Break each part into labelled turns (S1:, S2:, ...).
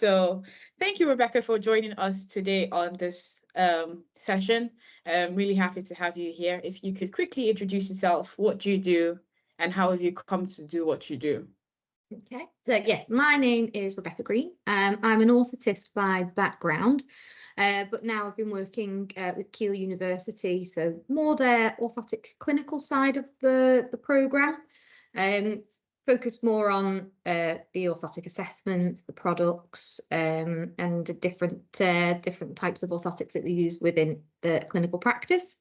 S1: So thank you, Rebecca, for joining us today on this session. I'm really happy to have you here. If you could quickly introduce yourself, what do you do, and how have you come to do what you do?
S2: Okay, so yes, my name is Rebecca Green. I'm an orthotist by background, but now I've been working with Keele University, so more their orthotic clinical side of the programme. Focus more on the orthotic assessments, the products, and the different types of orthotics that we use within the clinical practice.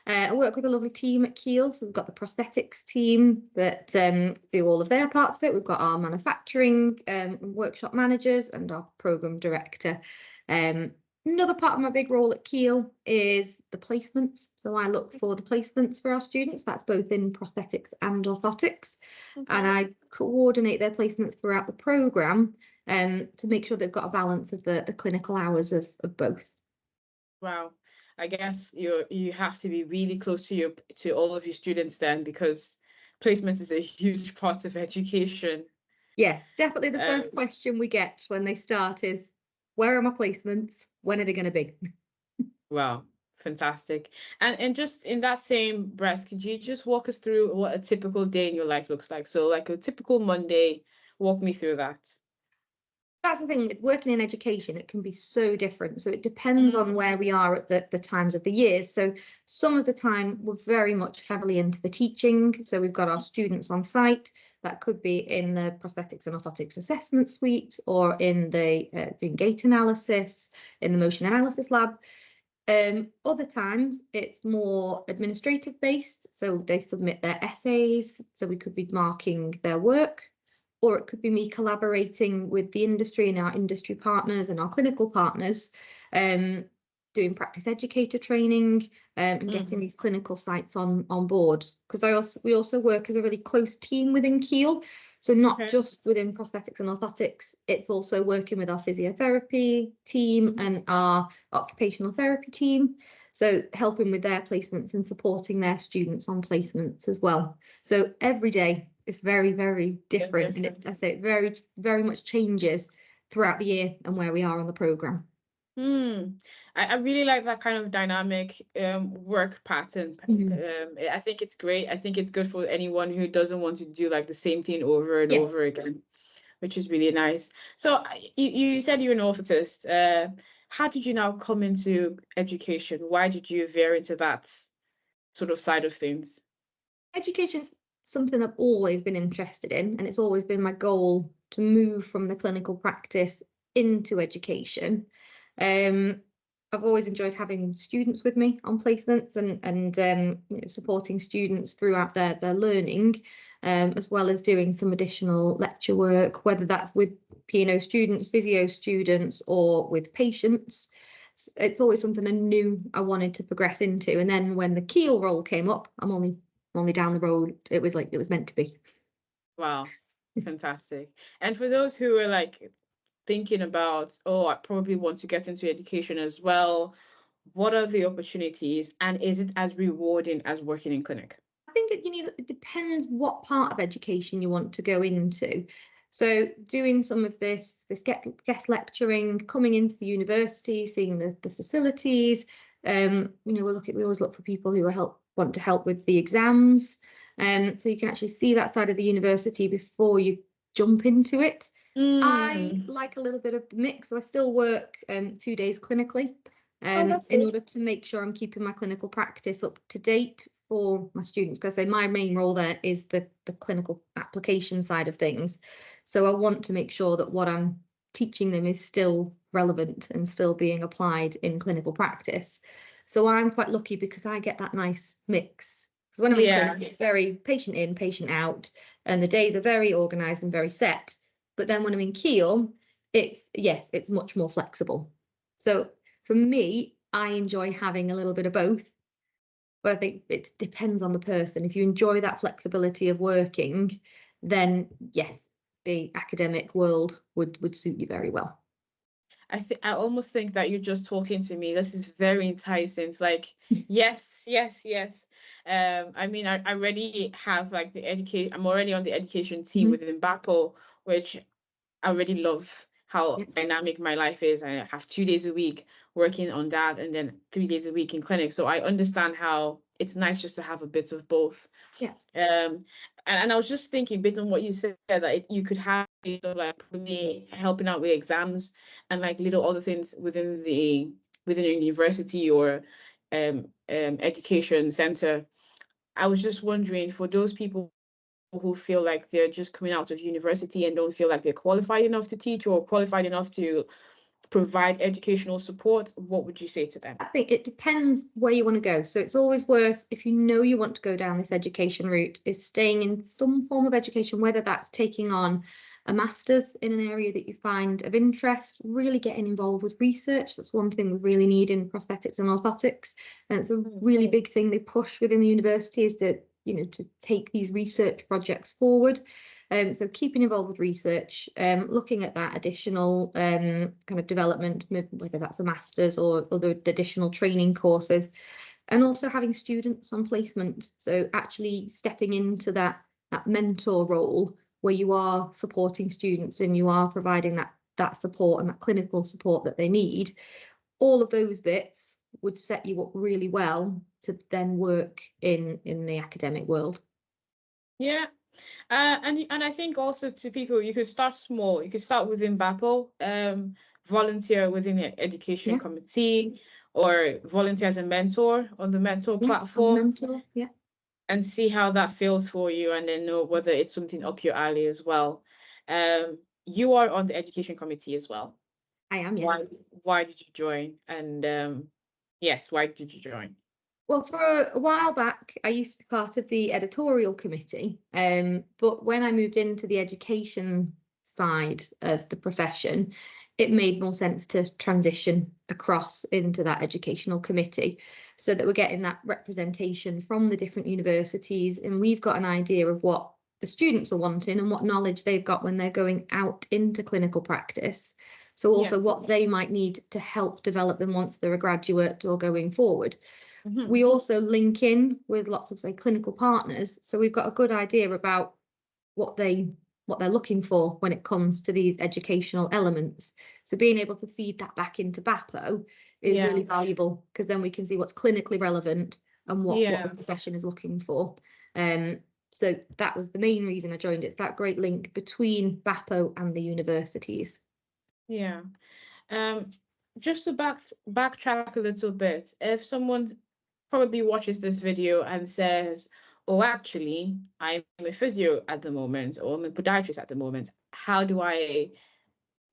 S2: I work with a lovely team at Keele, so we've got the prosthetics team that do all of their parts of it. We've got our manufacturing workshop managers and our programme director. Another part of my big role at Keele is the placements. So I look for the placements for our students. That's both in prosthetics and orthotics.
S1: Okay.
S2: And I coordinate their placements throughout the programme to make sure they've got a balance of the clinical hours of both.
S1: Wow. I guess you have to be really close to all of your students then, because placement is a huge part of education.
S2: Yes, definitely the first question we get when they start is, where are my placements? When are they going to be?
S1: Wow, fantastic. And just in that same breath, could you just walk us through what a typical day in your life looks like? So like a typical Monday, walk me through that.
S2: That's the thing with working in education, it can be so different. So it depends on where we are at the times of the years. So some of the time we're very much heavily into the teaching. So we've got our students on site. That could be in the prosthetics and orthotics assessment suite, or in the doing gait analysis, in the motion analysis lab. Other times it's more administrative based, so they submit their essays, so we could be marking their work, or it could be me collaborating with the industry and our industry partners and our clinical partners, doing practice educator training, and getting these clinical sites on board. Because we also work as a really close team within Keele. So not just within prosthetics and orthotics, it's also working with our physiotherapy team and our occupational therapy team. So helping with their placements and supporting their students on placements as well. So every day is very, very different. And I say it very, very much changes throughout the year and where we are on the programme.
S1: I really like that kind of dynamic work pattern. I think it's great. I think it's good for anyone who doesn't want to do like the same thing over and over again, which is really nice. So you said you're an orthotist. How did you now come into education? Why did you veer into that sort of side of things?
S2: Education's something I've always been interested in, and it's always been my goal to move from the clinical practice into education. I've always enjoyed having students with me on placements and you know, supporting students throughout their learning, as well as doing some additional lecture work, whether that's with P&O students, physio students, or with patients. It's always something I knew I wanted to progress into. And then when the Keele role came up, I'm only down the road. It was like it was meant to be.
S1: Wow, fantastic. And for those who are like thinking about, oh, I probably want to get into education as well, what are the opportunities, and is it as rewarding as working in clinic?
S2: I think it depends what part of education you want to go into. So doing some of this guest lecturing, coming into the university, seeing the facilities, you know, we always look for people who want to help with the exams. So you can actually see that side of the university before you jump into it. I like a little bit of the mix, so I still work 2 days clinically, in order to make sure I'm keeping my clinical practice up to date for my students. Because I say my main role there is the clinical application side of things. So I want to make sure that what I'm teaching them is still relevant and still being applied in clinical practice. So I'm quite lucky because I get that nice mix. Because when I'm in clinic, it's very patient in, patient out, and the days are very organised and very set. But then when I'm in Keele, it's much more flexible. So for me, I enjoy having a little bit of both. But I think it depends on the person. If you enjoy that flexibility of working, then yes, the academic world would suit you very well.
S1: I almost think that you're just talking to me. This is very enticing. It's like, yes, yes, yes. I mean, I already have like I'm already on the education team within BAPO, which I already love. how dynamic my life is. I have 2 days a week working on that, and then 3 days a week in clinic. So I understand how it's nice just to have a bit of both.
S2: Yeah.
S1: And I was just thinking, based on what you said, that you could have sort of like probably helping out with exams and like little other things within a university or education center. I was just wondering, for those people who feel like they're just coming out of university and don't feel like they're qualified enough to teach or qualified enough to provide educational support, what would you say to them?
S2: I think it depends where you want to go. So it's always worth, if you know you want to go down this education route, is staying in some form of education, whether that's taking on a master's in an area that you find of interest, really getting involved with research. That's one thing we really need in prosthetics and orthotics. And it's a really big thing they push within the university, is to, to take these research projects forward. So keeping involved with research, looking at that additional kind of development, whether that's a master's or other additional training courses, and also having students on placement. So actually stepping into that mentor role where you are supporting students and you are providing that support and that clinical support that they need. All of those bits would set you up really well to then work in the academic world.
S1: Yeah. And I think also to people, you could start small. You could start within BAPO, volunteer within the education committee, or volunteer as a mentor on the mentor platform, and see how that feels for you, and then know whether it's something up your alley as well. You are on the education committee as well.
S2: I am, yes.
S1: Why did you join? And yes, why did you join?
S2: Well, for a while back, I used to be part of the editorial committee, but when I moved into the education side of the profession, it made more sense to transition across into that educational committee, so that we're getting that representation from the different universities, and we've got an idea of what the students are wanting and what knowledge they've got when they're going out into clinical practice. So also what they might need to help develop them once they're a graduate or going forward. We also link in with lots of, say, clinical partners, so we've got a good idea about what they're looking for when it comes to these educational elements. So being able to feed that back into BAPO is really valuable, because then we can see what's clinically relevant and what the profession is looking for. So that was the main reason I joined. It's that great link between BAPO and the universities.
S1: Yeah. Just to backtrack a little bit, if someone probably watches this video and says, oh, actually, I'm a physio at the moment, or I'm a podiatrist at the moment, how do I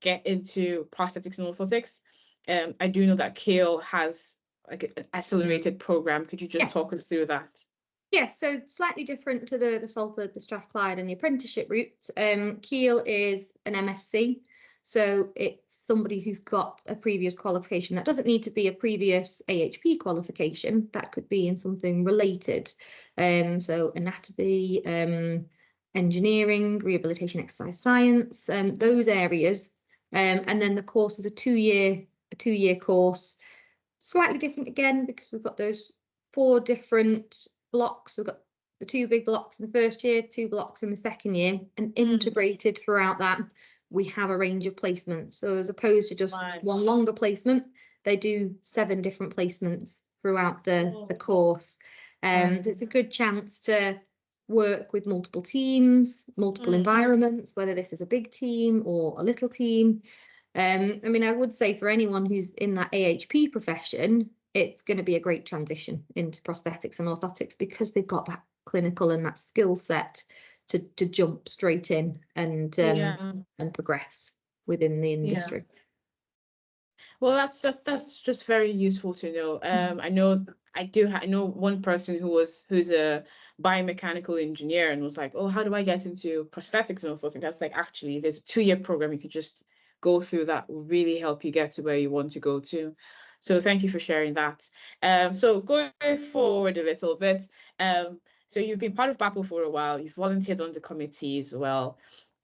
S1: get into prosthetics and orthotics? I do know that Keele has like an accelerated program. Could you just talk us through that?
S2: Yeah, so slightly different to the Salford, the Strathclyde and the apprenticeship route. Keele is an MSc, so it's somebody who's got a previous qualification. That doesn't need to be a previous AHP qualification. That could be in something related. So anatomy, engineering, rehabilitation, exercise science, those areas. And then the course is a two-year course. Slightly different again, because we've got those 4 different blocks. We've got the 2 big blocks in the first year, 2 blocks in the second year, and integrated throughout that, we have a range of placements. So as opposed to just one longer placement, they do 7 different placements throughout the course. So it's a good chance to work with multiple teams, multiple environments, whether this is a big team or a little team. I mean, I would say for anyone who's in that AHP profession, it's going to be a great transition into prosthetics and orthotics, because they've got that clinical and that skill set to jump straight in and progress within the industry.
S1: Well, that's just very useful to know. I know one person who's a biomechanical engineer and was like, oh, how do I get into prosthetics and orthotics? That's like, actually, there's a 2-year program you could just go through that will really help you get to where you want to go to. So thank you for sharing that. So going forward a little bit, so you've been part of BAPO for a while, you've volunteered on the committee as well,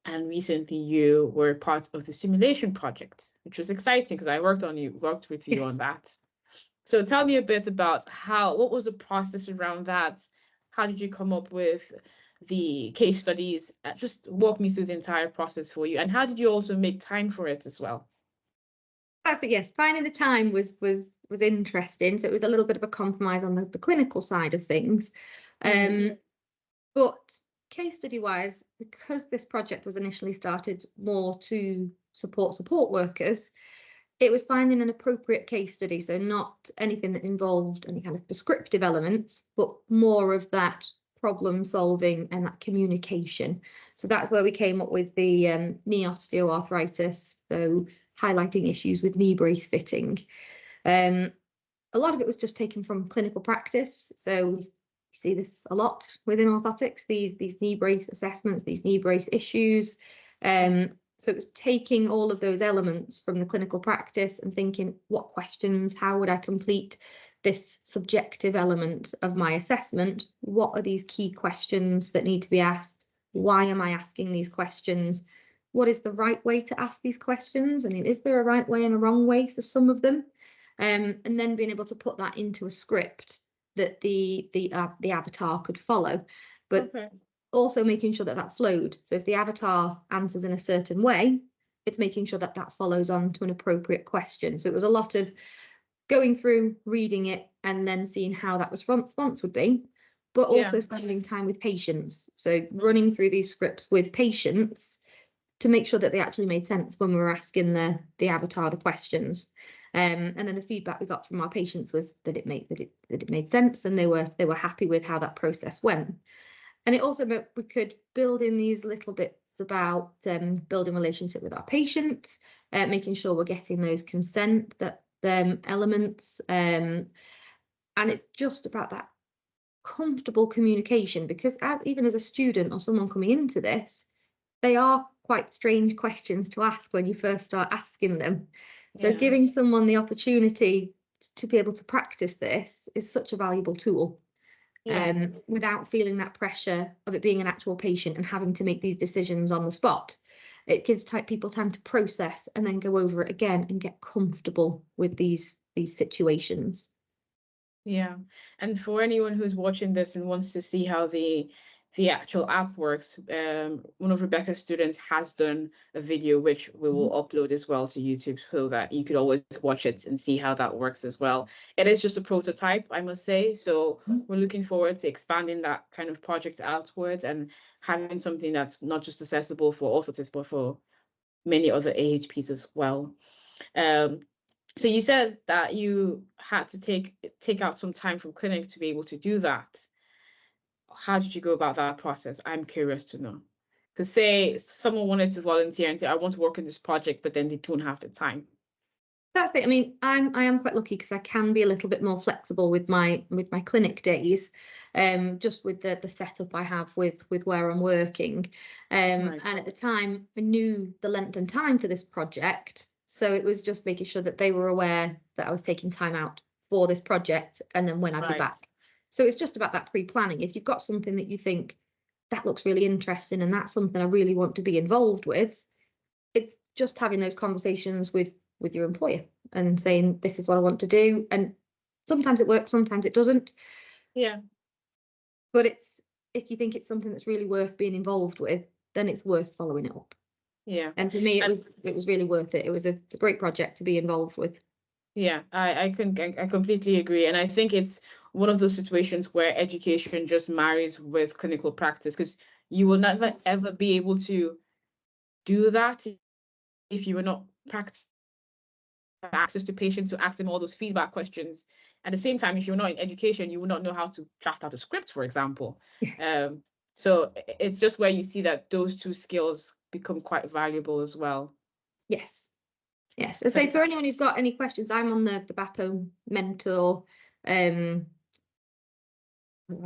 S1: and recently you were part of the simulation project, which was exciting because I worked with you on that. So tell me a bit about what was the process around that? How did you come up with the case studies. Just walk me through the entire process for you. And how did you also make time for it as well?
S2: That's it, yes. Finding the time was interesting. So it was a little bit of a compromise on the clinical side of things. But case study wise, because this project was initially started more to support workers, it was finding an appropriate case study. So not anything that involved any kind of prescriptive elements, but more of that problem solving and that communication. So that's where we came up with the knee osteoarthritis, so highlighting issues with knee brace fitting. A lot of it was just taken from clinical practice. So we see this a lot within orthotics, these knee brace assessments, these knee brace issues. So it was taking all of those elements from the clinical practice and thinking, what questions, how would I complete this subjective element of my assessment? What are these key questions that need to be asked? Why am I asking these questions? What is the right way to ask these questions? I mean, is there a right way and a wrong way for some of them? And then being able to put that into a script that the avatar could follow, but also making sure that that flowed. So if the avatar answers in a certain way, it's making sure that that follows on to an appropriate question. So it was a lot of going through, reading it, and then seeing how that response would be, but also spending time with patients. So running through these scripts with patients to make sure that they actually made sense when we were asking the avatar the questions. And then the feedback we got from our patients was that it made sense, and they were happy with how that process went. And it also meant we could build in these little bits about building relationship with our patients, making sure we're getting those consent elements, and it's just about that comfortable communication, because even as a student or someone coming into this, they are quite strange questions to ask when you first start asking them. So giving someone the opportunity to be able to practice this is such a valuable tool, without feeling that pressure of it being an actual patient and having to make these decisions on the spot. It gives people time to process and then go over it again and get comfortable with these situations.
S1: Yeah, and for anyone who's watching this and wants to see how the actual app works, one of Rebecca's students has done a video which we will upload as well to YouTube, so that you could always watch it and see how that works as well. It is just a prototype, I must say, so we're looking forward to expanding that kind of project outwards and having something that's not just accessible for orthotists, but for many other AHPs as well. So you said that you had to take out some time from clinic to be able to do that. How did you go about that process? I'm curious to know. To say someone wanted to volunteer and say, I want to work on this project, but then they don't have the time.
S2: That's it. I mean, I am quite lucky because I can be a little bit more flexible with my clinic days, just with the setup I have with where I'm working. And at the time, I knew the length and time for this project, so it was just making sure that they were aware that I was taking time out for this project, and then when I'd be back. So it's just about that pre-planning. If you've got something that you think that looks really interesting and that's something I really want to be involved with, it's just having those conversations with your employer and saying, this is what I want to do. And sometimes it works, sometimes it doesn't.
S1: Yeah.
S2: But if you think it's something that's really worth being involved with, then it's worth following it up.
S1: Yeah.
S2: And for me, it was really worth it. It's a great project to be involved with.
S1: Yeah, I completely agree. And I think it's one of those situations where education just marries with clinical practice, because you will never ever be able to do that if you were not practicing access to patients to ask them all those feedback questions. At the same time, if you're not in education, you will not know how to draft out a script, for example. So it's just where you see that those two skills become quite valuable as well.
S2: Yes. Yes. I say for anyone who's got any questions, I'm on the BAPO mentor I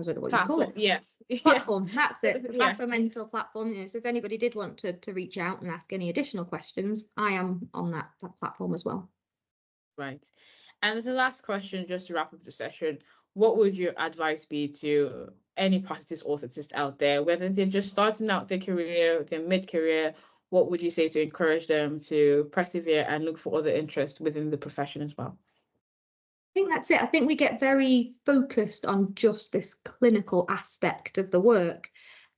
S2: don't know what you call it.
S1: Yes.
S2: Platform. That's it. The
S1: Yeah.
S2: BAPO mentor platform. So if anybody did want to reach out and ask any additional questions, I am on that platform as well.
S1: Right. And as the last question, just to wrap up the session, what would your advice be to any prosthetist orthotist out there, whether they're just starting out their career, their mid-career? What would you say to encourage them to persevere and look for other interests within the profession as well?
S2: I think that's it. I think we get very focused on just this clinical aspect of the work.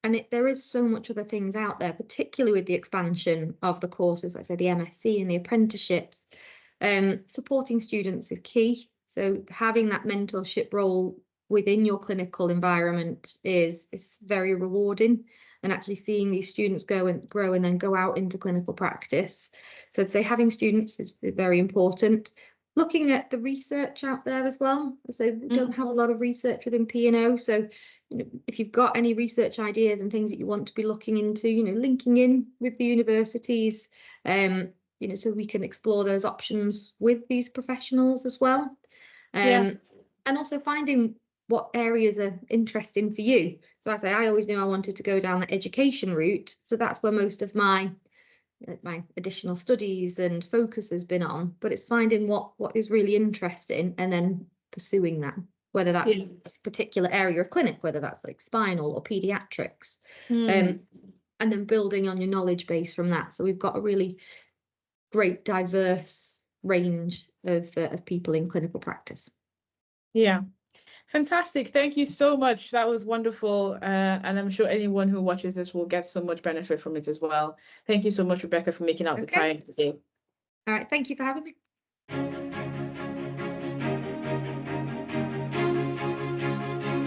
S2: And there is so much other things out there, particularly with the expansion of the courses, like I say, the MSc and the apprenticeships. Supporting students is key. So having that mentorship role within your clinical environment is very rewarding, and actually seeing these students go and grow and then go out into clinical practice. So I'd say having students is very important. Looking at the research out there as well. So we don't have a lot of research within P&O. So if you've got any research ideas and things that you want to be looking into, linking in with the universities, so we can explore those options with these professionals as well. And also finding what areas are interesting for you. So I always knew I wanted to go down the education route. So that's where most of my additional studies and focus has been on, but it's finding what is really interesting and then pursuing that, whether that's a particular area of clinic, whether that's like spinal or pediatrics, and then building on your knowledge base from that. So we've got a really great diverse range of people in clinical practice.
S1: Yeah. Fantastic. Thank you so much. That was wonderful. And I'm sure anyone who watches this will get so much benefit from it as well. Thank you so much, Rebecca, for making out the time today.
S2: All right. Thank you for having me.